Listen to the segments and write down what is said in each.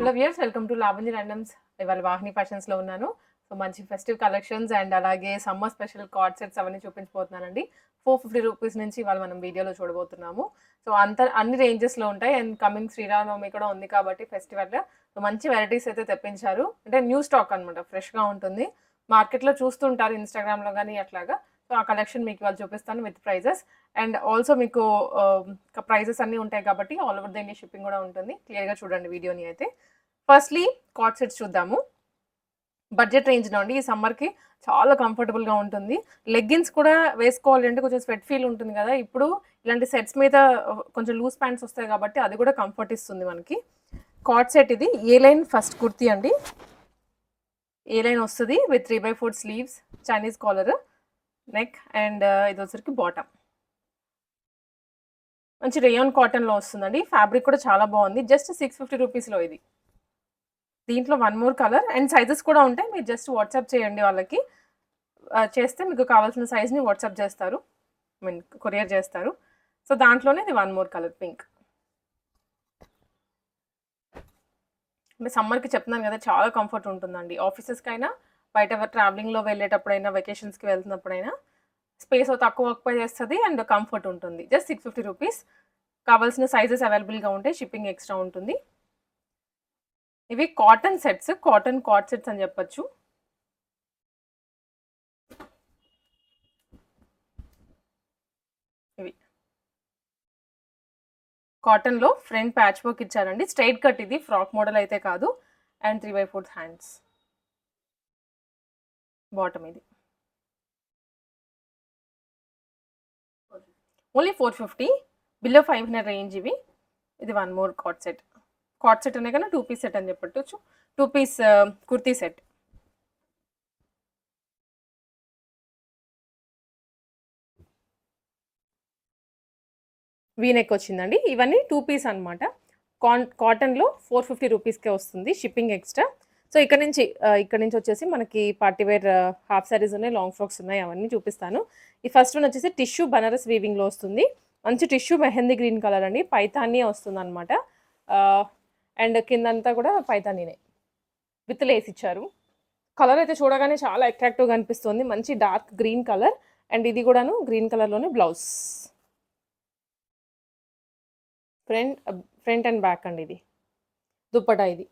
Hello viewers, welcome to Lavanya randoms. ఇవాళ వాహిని ఫ్యాషన్స్‌లో ఉన్నాను. So, మంచి ఫెస్టివ్ కలెక్షన్స్ అండ్ అలాగే సమ్మర్ స్పెషల్ కార్డ్ సెట్స్ అవన్నీ చూపించబోతున్నానండి. రూ. 450 నుంచి ఇవాళ మనం వీడియోలో చూడబోతున్నాము. సో, అన్ని రేంజెస్‌లో ఉంటాయి అండ్ కమింగ్ శ్రీరామనవమి కూడా ఉంది కాబట్టి ఫెస్టివల్. సో, మంచి వెరైటీస్ అయితే తెప్పించారు. అంటే న్యూ స్టాక్ అనమాట. ఫ్రెష్‌గా ఉంటుంది. మార్కెట్‌లో చూస్తుంటారు ఇన్‌స్టాగ్రామ్‌లో గాని అట్లాగా. సో, ఆ కలెక్షన్ మీకు ఇవాళ చూపిస్తాను విత్ ప్రైజెస్. అండ్ ఆల్సో మీకు ప్రైజెస్ అన్నీ ఉంటాయి కాబట్టి all over the India shipping కూడా ఉంటుంది. క్లియర్‌గా చూడండి వీడియోని అయితే. ఫస్ట్‌లీ కార్డ్ సెట్స్ చూద్దాము. బడ్జెట్ రేంజ్‌లో అండి. ఈ సమ్మర్‌కి చాలా కంఫర్టబుల్‌గా ఉంటుంది. లెగ్గిన్స్ కూడా వేసుకోవాలి అంటే కొంచెం స్వెట్ ఫీల్ ఉంటుంది గదా! ఇప్పుడు ఇలాంటి సెట్స్ మీద కొంచెం లూజ్ ప్యాంట్స్ వస్తాయి కాబట్టి అది కూడా కంఫర్ట్ ఇస్తుంది మనకి. కార్డ్ సెట్ ఇది. ఏ లైన్ ఫస్ట్ కుర్తీ అండి. ఏ లైన్ వస్తది with 3/4 sleeves, Chinese collar, neck and ఇదొచ్చేసరికి బాటమ్. మంచి రేయాన్ కాటన్‌లో వస్తుందండి. ఫ్యాబ్రిక్ కూడా చాలా బావుంది. జస్ట్ రూ. 650లో ఇది. దీంట్లో one more colour and sizes కూడా ఉంటాయి. మీరు జస్ట్ వాట్సాప్ చేయండి వాళ్ళకి. చేస్తే మీకు కావాల్సిన సైజ్‌ని వాట్సాప్ చేస్తారు. ఐ మీన్ కొరియర్ చేస్తారు. సో, దాంట్లోనే ఇది వన్ మోర్ కలర్ పింక్. అంటే సమ్మర్‌కి చెప్తున్నాను కదా! చాలా కంఫర్ట్ ఉంటుందండి. ఆఫీసెస్‌కైనా, బయట ట్రావెలింగ్‌లో వెళ్ళేటప్పుడైనా, వెకేషన్స్‌కి వెళ్తున్నప్పుడైనా స్పేస్ తక్కువ ఆక్యుపై చేస్తది అండ్ కంఫర్ట్ ఉంటుంది. జస్ట్ రూ. 650. కావాల్సిన సైజెస్ అవైలబుల్‌గా ఉంటాయి. షిప్పింగ్ ఎక్స్‌ట్రా ఉంటుంది. ఇవి cotton sets. Cotton cord sets అని చెప్పొచ్చు. ఇవి. కాటన్‌లో ఫ్రంట్ ప్యాచ్ వర్క్ ఇచ్చారండి. స్ట్రెయిట్ కట్ ఇది. ఫ్రాక్ మోడల్ అయితే కాదు. And 3/4 hands. బాటమ్ ఇది. ఓన్లీ 450. బిలో 500 రేంజ్ ఇవి. ఇది one more cord set. Cord set అనే కన్నా 2 పీస్ సెట్ అని చెప్పొచ్చు. 2 piece kurti set. V neck వచ్చిందండి. ఇవన్నీ 2 పీస్ అనమాట. కాటన్‌లో 450 రూపీస్‌కే వస్తుంది. Shipping extra. సో, ఇక్కడ నుంచి వచ్చేసి మనకి పార్టీ వేర్ హాఫ్ సారీస్ ఉన్నాయి, లాంగ్ ఫ్రాక్స్ ఉన్నాయి. అవన్నీ చూపిస్తాను. ఈ ఫస్ట్ వన్ వచ్చేసి టిష్యూ బనారస్ వీవింగ్‌లో వస్తుంది. మంచి టిష్యూ మెహందీ గ్రీన్ కలర్ అండి. పైతానీ వస్తుందనమాట. ఆహ్, అండ్ కిందంతా కూడా పైతానీనే. విత్ లేస్ ఇచ్చారు. కలర్ అయితే చూడగానే చాలా అట్రాక్టివ్‌గా అనిపిస్తుంది. మంచి డార్క్ గ్రీన్ కలర్ అండ్ ఇది కూడాను గ్రీన్ కలర్‌లోనే blouse. Front front and back అండి ఇది. దుప్పటా ఇది.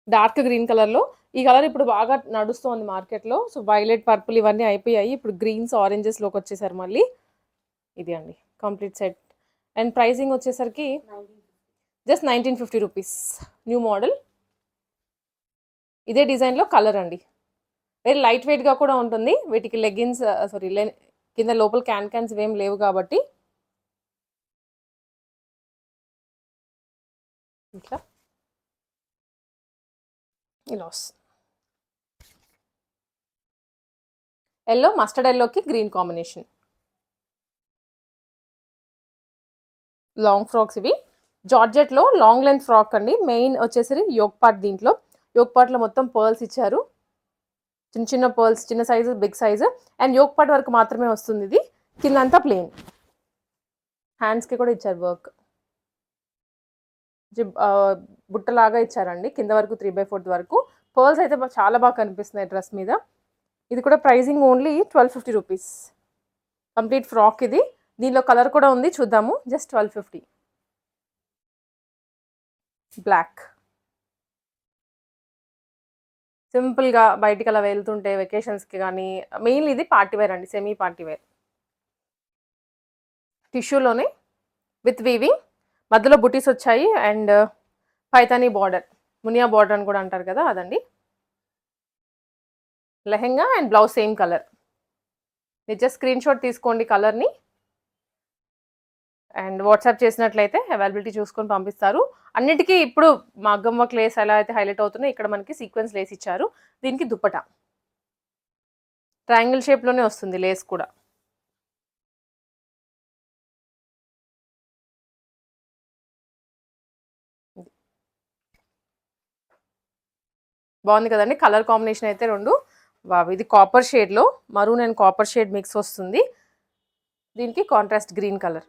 డార్క్ గ్రీన్ కలర్‌లో. ఈ కలర్ ఇప్పుడు బాగా నడుస్తోంది మార్కెట్‌లో. సో, వైలెట్, పర్పుల్ ఇవన్నీ అయిపోయాయి. ఇప్పుడు గ్రీన్స్, ఆరెంజెస్‌లోకొచ్చేసారు మళ్ళీ. ఇది అండి కంప్లీట్ సెట్. అండ్ ప్రైజింగ్ వచ్చేసరికి జస్ట్ రూ. 1950. New model. ఇదే డిజైన్‌లో కలర్ అండి. వెరీ లైట్ వెయిట్‌గా కూడా ఉంటుంది. వీటికి లెగ్గిన్స్ కింద లోపల క్యాన్స్ ఇవేం లేవు కాబట్టి ఇట్లా ఇలా వస్తుంది. యెల్లో, మస్టర్డ్ యెల్లోకి గ్రీన్ కాంబినేషన్. లాంగ్ ఫ్రాక్స్ ఇవి. జార్జెట్‌లో లాంగ్ లెంత్ ఫ్రాక్ అండి. మెయిన్ వచ్చేసరి యోక్ పార్ట్ దీంట్లో. యోక్ పార్ట్‌లో మొత్తం పర్ల్స్ ఇచ్చారు. చిన్న చిన్న పర్ల్స్, చిన్న size, big size and yoke part వరకు మాత్రమే వస్తుంది ఇది. కిందంతా ప్లెయిన్. హ్యాండ్స్‌కి కూడా ఇచ్చారు వర్క్. బుట్టలాగా ఇచ్చారండి. కింద వరకు 3/4 వరకు. పర్ల్స్ అయితే చాలా బాగా కనిపిస్తున్నాయి డ్రెస్ మీద. ఇది కూడా ప్రైజింగ్ ఓన్లీ రూ. 1250. కంప్లీట్ ఫ్రాక్ ఇది. దీనిలో కలర్ కూడా ఉంది చూద్దాము. జస్ట్ 1250. బ్లాక్. సింపుల్‌గా బయటికి అలా వెళ్తుంటే వెకేషన్స్‌కి గానీ, మెయిన్‌లీ ఇది పార్టీ వేర్ అండి. Semi party wear. టిష్యూలోనే విత్ వీవింగ్. మధ్యలో బుటీస్ వచ్చాయి and Paithani border. Muniya border అని కూడా అంటారు కదా! అదండి. Lehenga and blouse same colour. మీరు జస్ట్ స్క్రీన్‌షాట్ తీసుకోండి కలర్‌ని. అండ్ వాట్సాప్ చేసినట్లయితే అవైలబిలిటీ చూసుకొని పంపిస్తారు. అన్నిటికి ఇప్పుడు మగ్గం వర్క్ లేస్ ఎలా అయితే హైలైట్ అవుతున్నాయో ఇక్కడ మనకి సీక్వెన్స్ లేస్ ఇచ్చారు. దీనికి దుప్పటా. ట్రయాంగిల్ షేప్‌లోనే వస్తుంది లేస్ కూడా. బాగుంది కదండి. కలర్ కాంబినేషన్ అయితే 2. వావ్! ఇది కాపర్ షేడ్‌లో maroon and copper shade mix వస్తుంది. దీనికి కాంట్రాస్ట్ గ్రీన్ కలర్.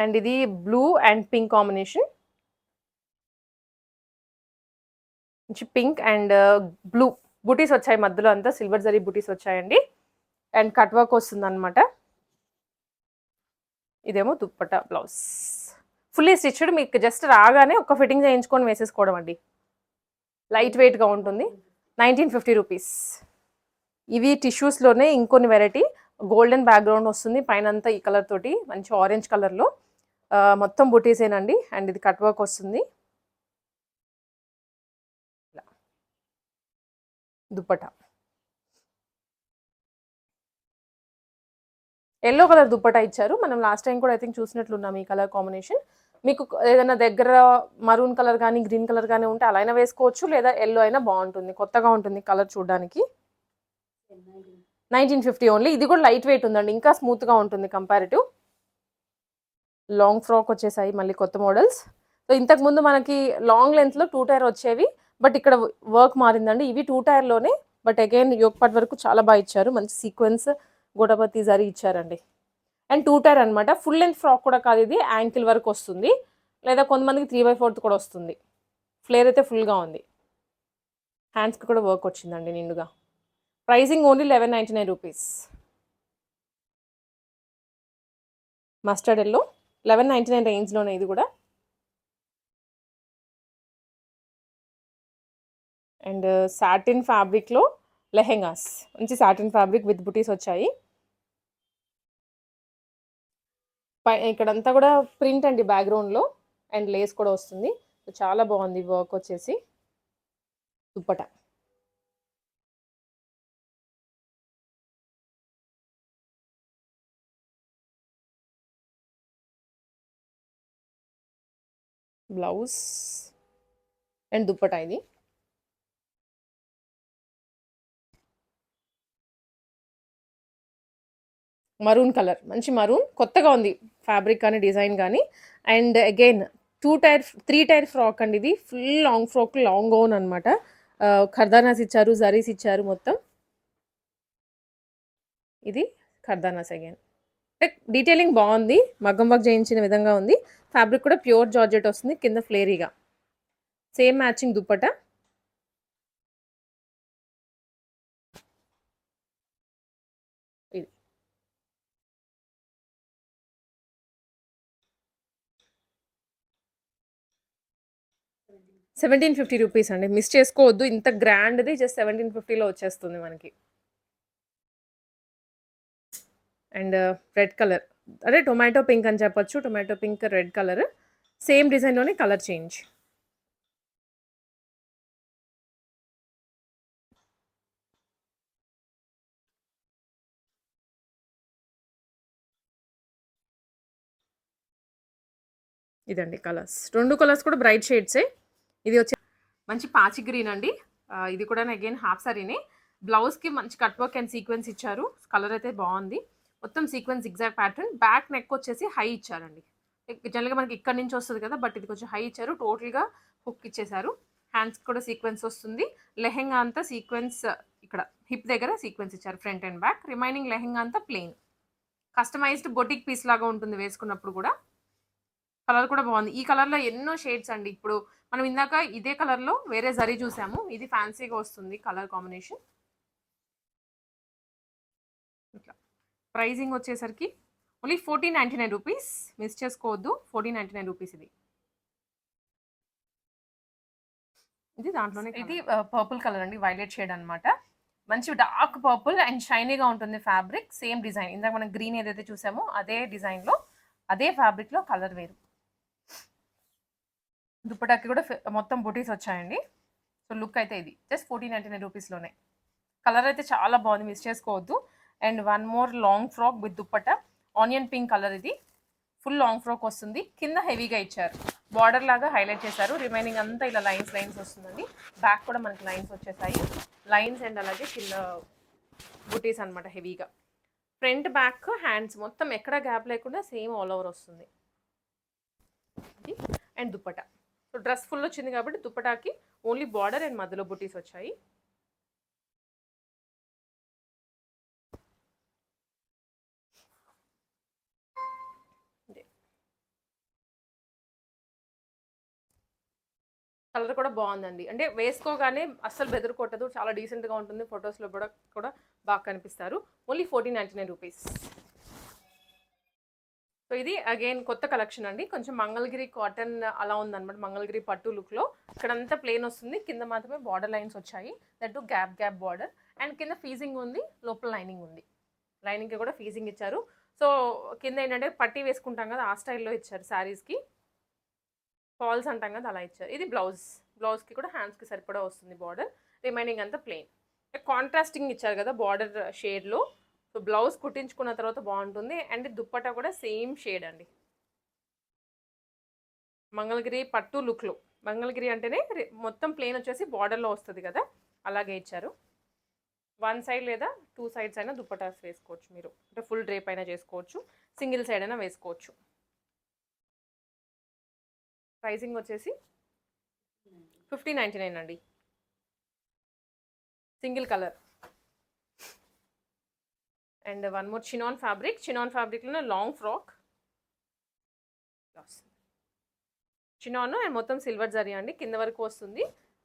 అండ్ ఇది బ్లూ అండ్ పింక్ కాంబినేషన్. మంచి పింక్ అండ్ బ్లూ బుటీస్ వచ్చాయి మధ్యలో, అంతా సిల్వర్ జరీ బుటీస్ వచ్చాయండి. అండ్ కట్ వర్క్ వస్తుందన్నమాట. ఇదేమో దుప్పట్టా బ్లౌజ్. ఫుల్లీ స్టిచ్డ్, మీకు జస్ట్ రాగానే ఒక ఫిట్టింగ్ చేయించుకొని వేసేసుకోవడం అండి. లైట్ వెయిట్గా ఉంటుంది. 1950 రూపీస్. ఇవి టిష్యూస్లోనే ఇంకొన్ని వెరైటీ. గోల్డెన్ బ్యాక్గ్రౌండ్ వస్తుంది పైన అంతా ఈ కలర్ తోటి, మంచి ఆరెంజ్ కలర్లో మొత్తం బుటీసేనండి. అండ్ ఇది కట్ వర్క్ వస్తుంది. దుప్పట్టా ఎల్లో కలర్ దుప్పట్టా ఇచ్చారు. మనం లాస్ట్ టైం కూడా ఐ థింక్ చూసినట్లున్నాం ఈ కలర్ కాంబినేషన్. మీకు ఏదైనా దగ్గర మరూన్ కలర్ కానీ గ్రీన్ కలర్ కానీ ఉంటే అలా అయినా వేసుకోవచ్చు, లేదా ఎల్లో అయినా బాగుంటుంది. కొత్తగా ఉంటుంది కలర్ చూడడానికి. 1950 ఓన్లీ. ఇది కూడా లైట్ వెయిట్ ఉందండి, ఇంకా స్మూత్గా ఉంటుంది కంపారిటివ్. లాంగ్ ఫ్రాక్ వచ్చేసాయి మళ్ళీ కొత్త మోడల్స్. సో ఇంతకు ముందు మనకి లాంగ్ లెంత్లో 2 టైర్ వచ్చేవి, బట్ ఇక్కడ వర్క్ మారిందండి. ఇవి 2 టైర్లోనే, బట్ అగైన్ యోక్ పార్ట్ వరకు చాలా బాగా ఇచ్చారు. మంచి సీక్వెన్స్ గోటపతి జరీ ఇచ్చారండి. అండ్ 2 టైర్ అనమాట. ఫుల్ లెంత్ ఫ్రాక్ కూడా కాదు ఇది, యాంకిల్ వరకు వస్తుంది, లేదా కొంతమందికి 3/4 కూడా వస్తుంది. ఫ్లేర్ అయితే ఫుల్గా ఉంది. హ్యాండ్స్కి కూడా వర్క్ వచ్చిందండి నిండుగా. Pricing only 1199 rupees. Mustard yellow 1199 రేంజ్లోనే ఇది కూడా. అండ్ సాటిన్ ఫ్యాబ్రిక్లో లెహెంగాస్, మంచి సాటిన్ ఫ్యాబ్రిక్ విత్ బుటీస్ వచ్చాయి. ఇక్కడంతా కూడా ప్రింట్ అండి బ్యాక్గ్రౌండ్లో, అండ్ లేస్ కూడా వస్తుంది. చాలా బాగుంది వర్క్ వచ్చేసి. దుప్పటా బ్లౌజ్ అండ్ దుప్పటా ఇది. మరూన్ కలర్, మంచి మరూన్, కొత్తగా ఉంది ఫ్యాబ్రిక్ కానీ డిజైన్ కానీ. అండ్ అగైన్ 3 టైర్ ఫ్రాక్ అండి ఇది. Full long frock, long gown అనమాట. ఖర్దానాస్ ఇచ్చారు, జరీస్ ఇచ్చారు మొత్తం. ఇది ఖర్దానాస్ అగైన్. డీటెయిలింగ్ బాగుంది, మగ్గం వర్క్ చేయించిన విధంగా ఉంది. ఫ్యాబ్రిక్ కూడా ప్యూర్ జార్జెట్ వస్తుంది, కింద ఫ్లేరీగా. Same matching dupatta. ఇది 1750 రూపీస్ అండి. మిస్ చేసుకోవద్దు, ఇంత గ్రాండ్ది జస్ట్ 1750లో వచ్చేస్తుంది మనకి. అండ్ రెడ్ కలర్, అదే టొమాటో పింక్ అని చెప్పొచ్చు. Tomato pink red colour, same డిజైన్లోనే కలర్ చేంజ్. ఇదండి కలర్స్. 2 కలర్స్ కూడా బ్రైట్ షేడ్సే. ఇది వచ్చి మంచి పాచి గ్రీన్ అండి. ఇది కూడా అగైన్ హాఫ్ సారీనే. బ్లౌజ్కి మంచి కట్ వర్క్ అండ్ సీక్వెన్స్ ఇచ్చారు. కలర్ అయితే బాగుంది. మొత్తం sequence exact pattern. Back neck వచ్చేసి హై ఇచ్చారండి. జనరల్గా మనకి ఇక్కడ నుంచి వస్తుంది కదా, బట్ ఇది కొంచెం హై ఇచ్చారు. టోటల్గా హుక్ ఇచ్చేసారు. హ్యాండ్స్ కూడా సీక్వెన్స్ వస్తుంది. లెహెంగా అంతా సీక్వెన్స్, ఇక్కడ హిప్ దగ్గర సీక్వెన్స్ ఇచ్చారు front and back. Remaining lehenga అంతా ప్లెయిన్. కస్టమైజ్డ్ బొటిక్ పీస్ లాగా ఉంటుంది వేసుకున్నప్పుడు కూడా. కలర్ కూడా బాగుంది. ఈ కలర్లో ఎన్నో షేడ్స్ అండి. ఇప్పుడు మనం ఇందాక ఇదే కలర్లో వేరే జరీ చూసాము, ఇది ఫ్యాన్సీగా వస్తుంది కలర్ కాంబినేషన్. ఇట్లా ప్రైజింగ్ వచ్చేసరికి ఓన్లీ 1499 రూపీస్. మిస్ చేసుకోవద్దు, 1499 రూపీస్ ఇది. ఇది దాంట్లోనే ఇది పర్పుల్ కలర్ అండి, వైలెట్ షేడ్ అనమాట. మంచి డార్క్ పర్పుల్ అండ్ షైనీగా ఉంటుంది ఫ్యాబ్రిక్. సేమ్ డిజైన్, ఇందాక మనం గ్రీన్ ఏదైతే చూసామో అదే డిజైన్లో, అదే ఫ్యాబ్రిక్లో కలర్ వేరు. దుప్పటాకి కూడా మొత్తం బుటీస్ వచ్చాయండి. సో లుక్ అయితే ఇది జస్ట్ 1499 రూపీస్లోనే. కలర్ అయితే చాలా బాగుంది, మిస్ చేసుకోవద్దు. And one more long frock with dupatta, onion pink colour. ఇది ఫుల్ లాంగ్ ఫ్రాక్ వస్తుంది, కింద హెవీగా ఇచ్చారు, బార్డర్ లాగా హైలైట్ చేశారు. రిమైనింగ్ అంతా ఇలా లైన్స్ లైన్స్ వస్తుందండి. బ్యాక్ కూడా మనకి లైన్స్ వచ్చేసాయి, లైన్స్ అండ్ అలాగే కింద బుటీస్ అనమాట హెవీగా. ఫ్రంట్ బ్యాక్ హ్యాండ్స్ మొత్తం ఎక్కడ గ్యాప్ లేకుండా సేమ్ ఆల్ ఓవర్ వస్తుంది. And dupatta, so dress full వచ్చింది కాబట్టి దుప్పటాకి ఓన్లీ బార్డర్ అండ్ మధ్యలో బుటీస్ వచ్చాయి. కలర్ కూడా బాగుందండి. అంటే వేసుకోగానే అస్సలు బెదరు కొట్టదు. చాలా డీసెంట్‌గా ఉంటుంది. ఫోటోస్‌లో కూడా బాగా కనిపిస్తారు. Only 1499 rupees. సో ఇది అగైన్ కొత్త కలెక్షన్ అండి. కొంచెం మంగళగిరి కాటన్ అలా ఉందన్నమాట. మంగళగిరి పట్టు లుక్‌లో. ఇక్కడంతా ప్లెయిన్ వస్తుంది. కింద మాత్రమే బార్డర్ లైన్స్ వచ్చాయి. That to gap border. And కింద ఫీజింగ్ ఉంది. లోపల లైనింగ్ ఉంది. లైనింగ్‌కి కూడా ఫీజింగ్ ఇచ్చారు. సో కింద ఏంటంటే పట్టీ వేసుకుంటాం కదా, ఆ స్టైల్‌లో ఇచ్చారు శారీస్‌కి. ఫాల్స్ అంటాం కదా, అలా ఇచ్చారు. ఇది బ్లౌజ్. బ్లౌజ్‌కి కూడా హ్యాండ్స్‌కి సరిపడా వస్తుంది బార్డర్. రిమైనింగ్ అంతా ప్లెయిన్. కాంట్రాస్టింగ్ ఇచ్చారు కదా బార్డర్ షేడ్‌లో. సో బ్లౌజ్ కుట్టించుకున్న తర్వాత బాగుంటుంది. అండ్ దుప్పట్టా కూడా సేమ్ షేడ్ అండి. మంగళగిరి పట్టు లుక్లో. మంగళగిరి అంటేనే మొత్తం ప్లెయిన్ వచ్చేసి బార్డర్లో వస్తుంది కదా, అలాగే ఇచ్చారు. 1 సైడ్ లేదా 2 సైడ్స్ అయినా దుప్పటాస్ వేసుకోవచ్చు మీరు. అంటే ఫుల్ డ్రేప్ అయినా చేసుకోవచ్చు, సింగిల్ సైడ్ అయినా వేసుకోవచ్చు. ప్రైసింగ్ వచ్చేసి 1599 అండి. Single colour. And one more chinon fabric. Chinon ఫ్యాబ్రిక్లోనే లాంగ్ ఫ్రాక్. చినాన్ అండ్ మొత్తం సిల్వర్ జరీ అండి. కింద వరకు వస్తుంది.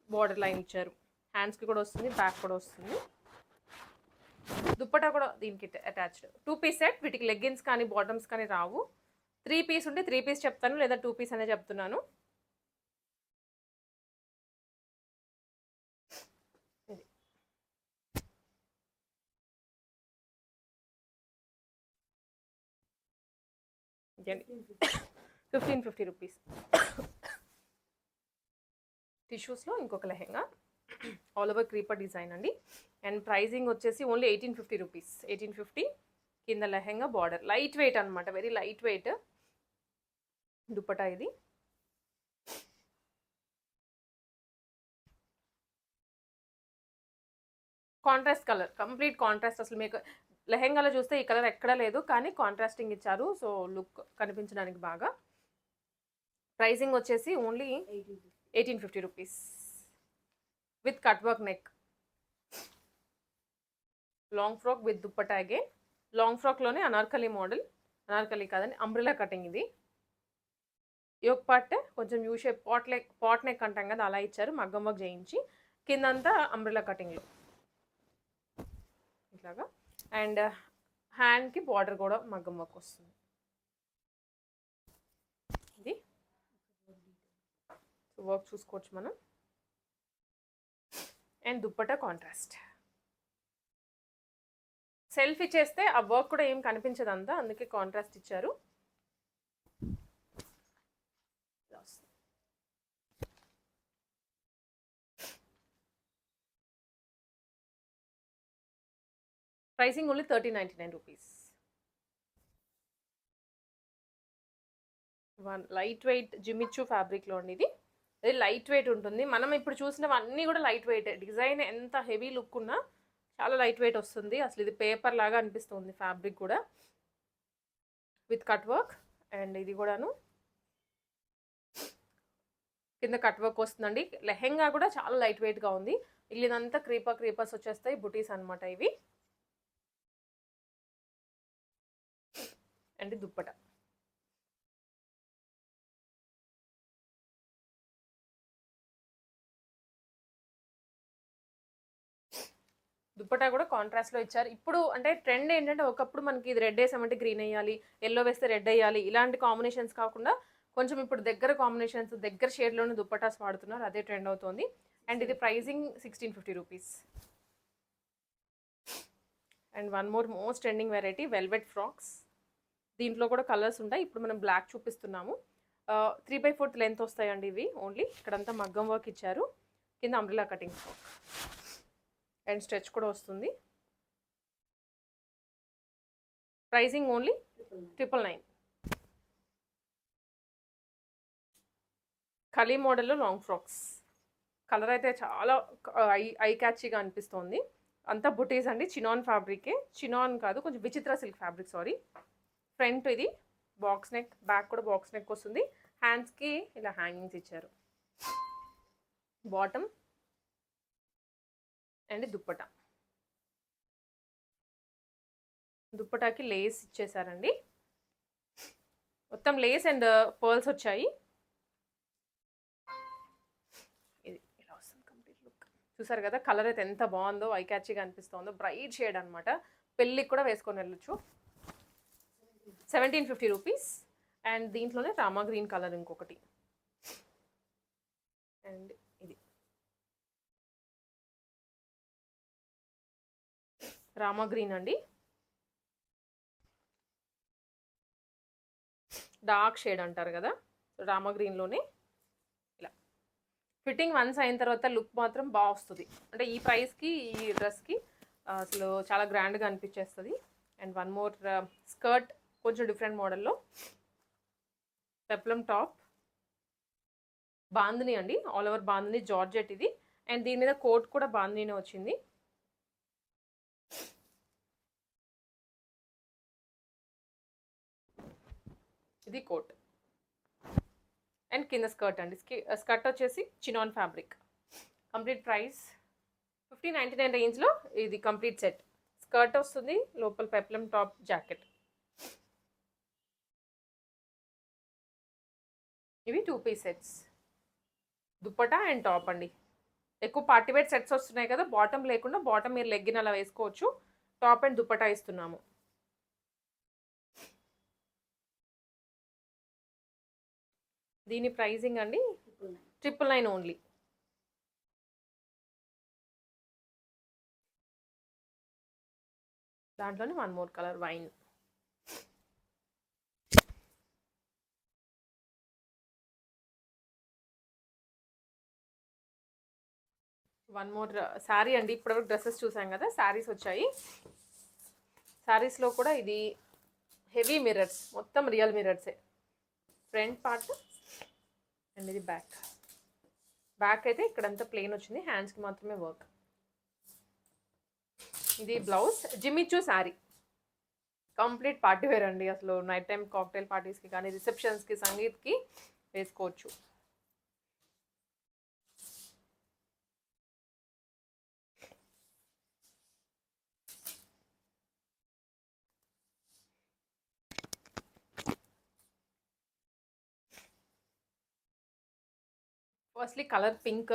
బార్డర్ లైన్ ఇచ్చారు. హ్యాండ్స్కి కూడా వస్తుంది, బ్యాక్ కూడా వస్తుంది. దుప్పటా కూడా దీనికి అటాచ్డ్. 2 piece set. వీటికి లెగ్గిన్స్ కానీ బాటమ్స్ కానీ రావు. 3 పీస్ ఉంటే 3 పీస్ చెప్తాను, లేదా 2 పీస్ అనే చెప్తున్నాను. ఇది 1550 రూపీస్. టిష్యూస్లో ఇంకొక lehenga. All over creeper design అండి. అండ్ ప్రైజింగ్ వచ్చేసి ఓన్లీ 1850 రూపీస్. 1850. కింద లెహెంగా బార్డర్. లైట్ వెయిట్ అనమాట, వెరీ లైట్ వెయిట్ దుప్పటా ఇది. Contrast colour, complete contrast. అసలు మీకు లెహెంగాలో చూస్తే ఈ కలర్ ఎక్కడా లేదు, కానీ కాంట్రాస్టింగ్ ఇచ్చారు. సో లుక్ కనిపించడానికి బాగా. ప్రైజింగ్ వచ్చేసి only 1850 rupees with cut work neck. Long frock with dupatta again. Long ఫ్రాక్లోనే అనార్కలి మోడల్. అనార్కలి కాదండి, అంబ్రెలా కటింగ్ ఇది. యోక్ పార్ట్ కొంచెం యూ షేప్ పాట్ నెక్ అంటాం కదా, అలా ఇచ్చారు. మగ్గం వర్క్ చేయించి కిందంతా అంబ్రెలా కటింగ్లో ఇట్లాగా. అండ్ హ్యాండ్కి బార్డర్ కూడా మగ్గం వర్క్ వస్తుంది. ఇది వర్క్ చూసుకోవచ్చు మనం. And dupatta contrast. సెల్ఫ్ ఇచ్చేస్తే ఆ వర్క్ కూడా ఏం కనిపించదు అంతా, అందుకే కాంట్రాస్ట్ ఇచ్చారు. Pricing only 1399 rupees. Light weight జిమిచ్చు ఫ్యాబ్రిక్లో అండి ఇది. ఇది లైట్ వెయిట్ ఉంటుంది. మనం ఇప్పుడు చూసినవన్నీ కూడా లైట్ వెయిట్. డిజైన్ ఎంత హెవీ లుక్ ఉన్నా చాలా లైట్ వెయిట్ వస్తుంది. అసలు ఇది పేపర్ లాగా అనిపిస్తుంది ఫ్యాబ్రిక్ కూడా, విత్ కట్ వర్క్. అండ్ ఇది కూడాను కింద కట్ వర్క్ వస్తుందండి. లెహెంగా కూడా చాలా లైట్ వెయిట్గా ఉంది. ఇల్లంతా క్రీపర్స్ వచ్చేస్తాయి, బుటీస్ అనమాట ఇవి. అండ్ దుప్పట. దుప్పటా కూడా కాంట్రాస్ట్లో ఇచ్చారు. ఇప్పుడు అంటే ట్రెండ్ ఏంటంటే, ఒకప్పుడు మనకి ఇది రెడ్ వేసామంటే గ్రీన్ వేయాలి, ఎల్లో వేస్తే రెడ్ వేయాలి, ఇలాంటి కాంబినేషన్స్ కాకుండా కొంచెం ఇప్పుడు దగ్గర కాంబినేషన్స్, దగ్గర షేడ్లోనే దుప్పటాస్ వాడుతున్నారు. అదే ట్రెండ్ అవుతుంది. అండ్ ఇది pricing 1650 rupees. And one most trending variety velvet frocks. దీంట్లో కూడా కలర్స్ ఉంటాయి. ఇప్పుడు మనం బ్లాక్ చూపిస్తున్నాము. 3/4 లెంత్ వస్తాయండి ఇవి. ఓన్లీ ఇక్కడంతా మగ్గం వర్క్ ఇచ్చారు. కింద umbrella cutting frock and stretch కూడా వస్తుంది. Pricing only 999. కలీ మోడల్లో లాంగ్ ఫ్రాక్స్. కలర్ అయితే చాలా ఐ క్యాచీగా అనిపిస్తుంది. అంతా బుటీస్ అండి. చినాన్ ఫ్యాబ్రికే. చినాన్ కాదు, కొంచెం Vichitra silk fabric, sorry. Front ఇది బాక్స్ నెక్, బ్యాక్ కూడా బాక్స్ నెక్ వస్తుంది. హ్యాండ్స్కి ఇలా హ్యాంగింగ్స్ ఇచ్చారు. Bottom and dupatta. దుప్పటాకి లేస్ ఇచ్చేసారండి. మొత్తం లేస్ అండ్ పర్ల్స్ వచ్చాయి. చూసారు కదా కలర్ అయితే ఎంత బాగుందో, ఐ క్యాచీగా అనిపిస్తుందో. బ్రైట్ షేడ్ అనమాట, పెళ్ళికి కూడా వేసుకొని వెళ్ళొచ్చు. 1750 రూపీస్. అండ్ దీంట్లోనే రామా గ్రీన్ కలర్ ఇంకొకటి, అండ్ ఇది రామా గ్రీన్ అండి, డార్క్ షేడ్ అంటారు కదా, రామా గ్రీన్లోనే ఇలా. ఫిట్టింగ్ వన్స్ అయిన తర్వాత లుక్ మాత్రం బాగా వస్తుంది. అంటే ఈ ప్రైస్కి ఈ డ్రెస్కి అసలు చాలా గ్రాండ్గా అనిపించేస్తుంది. అండ్ వన్ మోర్ స్కర్ట్, కొంచెం డిఫరెంట్ మోడల్లో పెప్లం టాప్, బాందిని అండి, ఆల్ ఓవర్ బాందిని, జార్జెట్ ఇది. అండ్ దీని మీద కోట్ కూడా బాందినీనే వచ్చింది. ఇది కోట్ అండ్ కింద స్కర్ట్ అండి. స్కర్ట్ వచ్చేసి చినాన్ ఫ్యాబ్రిక్. కంప్లీట్ ప్రైస్ 1599 రేంజ్లో ఇది కంప్లీట్ సెట్. స్కర్ట్ వస్తుంది, లోపల పెప్లం టాప్, జాకెట్. ఇవి 2 piece sets, dupatta and top అండి. ఎక్కువ పార్టీవేర్ సెట్స్ వస్తున్నాయి కదా, బాటమ్ లేకుండా, బాటమ్ మీరు లెగ్గిన్ అలా వేసుకోవచ్చు. టాప్ అండ్ దుప్పటా ఇస్తున్నాము. దీని ప్రైజింగ్ అండి 999 ఓన్లీ. దాంట్లోనే one more colour wine. One more sari అండి. ఇప్పటివరకు డ్రెస్సెస్ చూసాం కదా, శారీస్ వచ్చాయి. శారీస్లో కూడా ఇది హెవీ మిర్రర్స్, మొత్తం రియల్ మిర్రర్సే. ఫ్రంట్ పార్ట్ అండ్ ఇది బ్యాక్. బ్యాక్ అయితే ఇక్కడంతా ప్లెయిన్ వచ్చింది, హ్యాండ్స్కి మాత్రమే వర్క్. ఇది blouse, Jimmy Choo sari, complete party wear అండి. అసలు నైట్ టైం కాక్టైల్ పార్టీస్కి కానీ, రిసెప్షన్స్కి, సంగీత్కి వేసుకోవచ్చు. ఫస్ట్లీ కలర్ పింక్,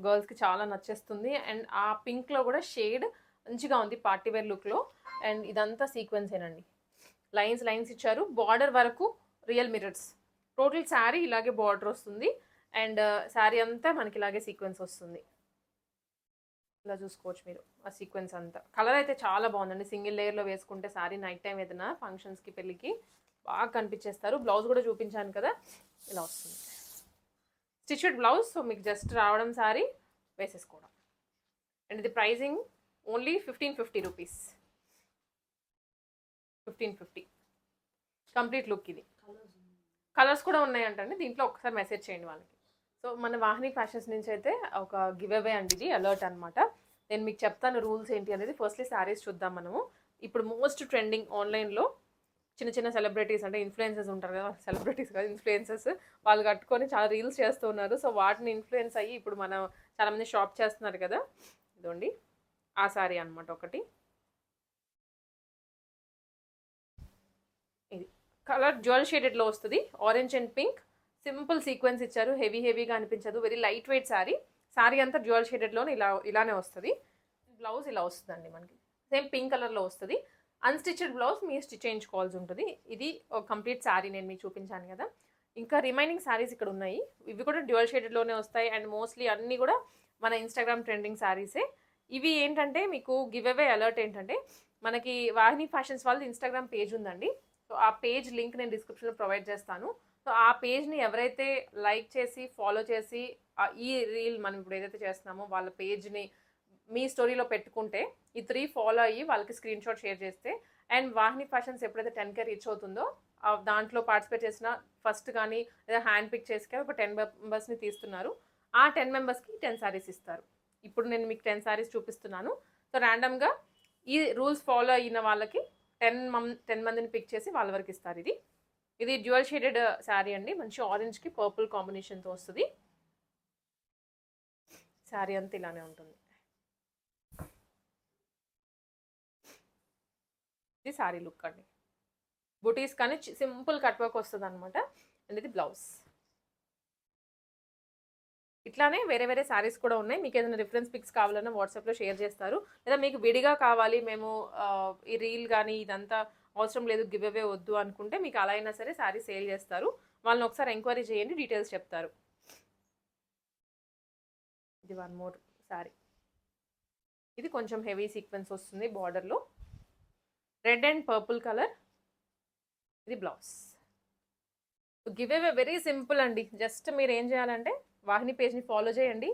గర్ల్స్కి చాలా నచ్చేస్తుంది. అండ్ ఆ పింక్లో కూడా షేడ్ మంచిగా ఉంది పార్టీవేర్ లుక్లో. అండ్ ఇదంతా సీక్వెన్సేనండి, లైన్స్ లైన్స్ ఇచ్చారు, బార్డర్ వరకు రియల్ మిర్రర్స్. టోటల్ శారీ ఇలాగే బార్డర్ వస్తుంది. అండ్ శారీ అంతా మనకి ఇలాగే సీక్వెన్స్ వస్తుంది. ఇలా చూసుకోవచ్చు మీరు ఆ సీక్వెన్స్ అంతా. కలర్ అయితే చాలా బాగుందండి, సింగిల్ లేయర్లో వేసుకుంటే శారీ నైట్ టైం ఏదైనా ఫంక్షన్స్కి, పెళ్ళికి బాగా కనిపించేస్తారు. బ్లౌజ్ కూడా చూపించాను కదా, ఇలా వస్తుంది స్టిచ్డ్ బ్లౌజ్. సో మీకు జస్ట్ రావడం శారీ వేసేసుకోవడం. అండ్ ఇది pricing only 1550 rupees. 1550 complete look. ఇది కలర్స్ కూడా ఉన్నాయంటండి దీంట్లో, ఒకసారి మెసేజ్ చేయండి వాళ్ళకి. సో మన వాహిని ఫ్యాషన్స్ నుంచి అయితే ఒక గివ్ అవే అండి, ఇది అలర్ట్ అనమాట. నేను మీకు చెప్తాను రూల్స్ ఏంటి అనేది. ఫస్ట్లీ శారీస్ చూద్దాం మనము. ఇప్పుడు మోస్ట్ ట్రెండింగ్ ఆన్లైన్లో చిన్న చిన్న సెలబ్రిటీస్, అంటే ఇన్ఫ్లుయెన్సర్స్ ఉంటారు కదా, సెలబ్రిటీస్ కాదు ఇన్ఫ్లుయెన్సర్స్, వాళ్ళు కట్టుకొని చాలా రీల్స్ చేస్తూ ఉన్నారు. సో వాటిని ఇన్ఫ్లుయెన్స్ అయ్యి ఇప్పుడు మనం చాలామంది షాప్ చేస్తున్నారు కదా. ఇదండి ఆ శారీ అనమాట ఒకటి. ఇది కలర్ జ్యువెల్ షేడెడ్లో వస్తుంది, orange and pink. Simple sequence ఇచ్చారు, హెవీగా అనిపించదు, very light weight sari. Sari అంతా జ్యువెల్ షేడెడ్లోనే ఇలానే వస్తుంది. బ్లౌజ్ ఇలా వస్తుందండి మనకి, సేమ్ పింక్ కలర్లో వస్తుంది. అన్స్టిచ్డ్ బ్లౌజ్ మీరు స్టిచ్ చేయించుకోవాల్సి ఉంటుంది. ఇది ఒక కంప్లీట్ శారీ నేను మీకు చూపించాను కదా. ఇంకా రిమైనింగ్ శారీస్ ఇక్కడ ఉన్నాయి, ఇవి కూడా డ్యూయల్ షేడెడ్లోనే వస్తాయి. అండ్ మోస్ట్లీ అన్నీ కూడా మన ఇన్స్టాగ్రామ్ ట్రెండింగ్ శారీసే. ఇవి ఏంటంటే మీకు గివ్ అవే అలర్ట్ ఏంటంటే, మనకి వాహిని ఫ్యాషన్స్ వాళ్ళది ఇన్స్టాగ్రామ్ పేజ్ ఉందండి. సో ఆ పేజ్ లింక్ నేను డిస్క్రిప్షన్లో ప్రొవైడ్ చేస్తాను. సో ఆ పేజ్ని ఎవరైతే లైక్ చేసి, ఫాలో చేసి, ఈ రీల్ మనం ఇప్పుడు ఏదైతే చేస్తున్నామో వాళ్ళ పేజ్ని మీ స్టోరీలో పెట్టుకుంటే, ఈ 3 ఫాలో అయ్యి వాళ్ళకి స్క్రీన్ షాట్ షేర్ చేస్తే, అండ్ వాహిని ఫ్యాషన్స్ ఎప్పుడైతే 10K రీచ్ అవుతుందో దాంట్లో పార్టిసిపేట్ చేసిన ఫస్ట్ కానీ లేదా హ్యాండ్ పిక్ చేసి ఒక 10 మెంబర్స్ని తీస్తున్నారు. ఆ 10 మెంబర్స్కి 10 శారీస్ ఇస్తారు. ఇప్పుడు నేను మీకు 10 శారీస్ చూపిస్తున్నాను. సో ర్యాండమ్గా ఈ రూల్స్ ఫాలో అయిన వాళ్ళకి 10 మందిని పిక్ చేసి వాళ్ళ వరకు ఇస్తారు. ఇది డ్యూయల్ షేడెడ్ శారీ అండి, మంచి ఆరెంజ్కి పర్పుల్ కాంబినేషన్తో వస్తుంది. శారీ అంతా ఇలానే ఉంటుంది. ఇది శారీ లుక్ అండి, బుటీస్ కానీ సింపుల్ కట్ వర్క్ వస్తుంది అనమాట. అండ్ ఇది బ్లౌజ్. ఇట్లానే వేరే వేరే శారీస్ కూడా ఉన్నాయి. మీకు ఏదైనా రిఫరెన్స్ పిక్స్ కావాలన్నా వాట్సాప్‌లో షేర్ చేస్తారు. లేదా మీకు విడిగా కావాలి మేము ఈ రీల్ గానీ ఇదంతా అవసరం లేదు గివ్ అవే వద్దు అనుకుంటే మీకు అలా అయినా సరే శారీ సేల్ చేస్తారు. వాళ్ళని ఒకసారి ఎంక్వైరీ చేయండి డీటెయిల్స్ చెప్తారు. ఇది వన్ మోర్ శారీ. ఇది కొంచెం హెవీ సీక్వెన్స్ వస్తుంది బార్డర్‌లో. Red and purple colour. ఇది blouse. Give away very simple అండి. జస్ట్ మీరు ఏం చేయాలంటే వాహిని పేజ్‌ని ఫాలో చేయండి.